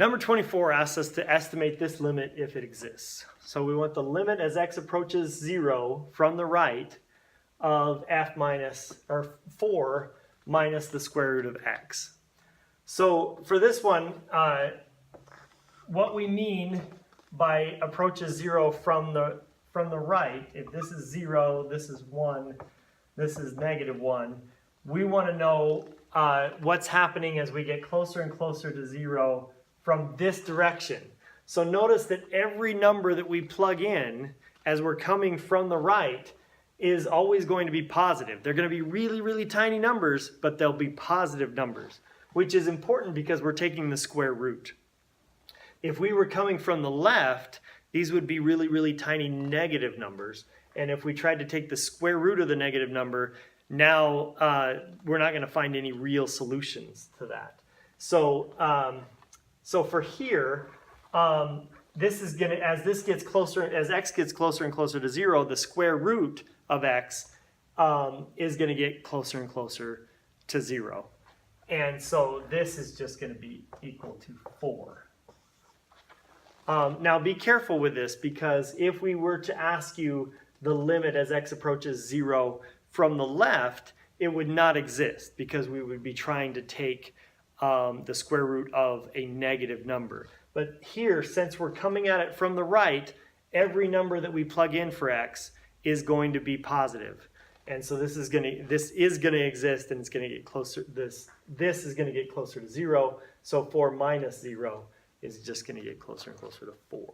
Number 24 asks us to estimate this limit if it exists. So we want the limit as x approaches 0 from the right of f minus, or 4 minus the square root of x. So for this one, what we mean by approaches 0 from the right, if this is 0, this is 1, this is -1, we want to know what's happening as we get closer and closer to 0 from this direction. So notice that every number that we plug in as we're coming from the right is always going to be positive. They're going to be really, really tiny numbers, but they'll be positive numbers, which is important because we're taking the square root. If we were coming from the left, these would be really, really tiny negative numbers. And if we tried to take the square root of the negative number, now we're not going to find any real solutions to that. So for here, this is going to, as this gets closer, as x gets closer and closer to 0, the square root of x is going to get closer and closer to 0. And so this is just going to be equal to 4. Now be careful with this, because if we were to ask you the limit as x approaches 0 from the left, it would not exist, because we would be trying to take the square root of a negative number. But here, since we're coming at it from the right, every number that we plug in for x is going to be positive. And so this is going to exist, and it's going to get closer. This is going to get closer to 0. So 4 minus 0 is just going to get closer and closer to 4.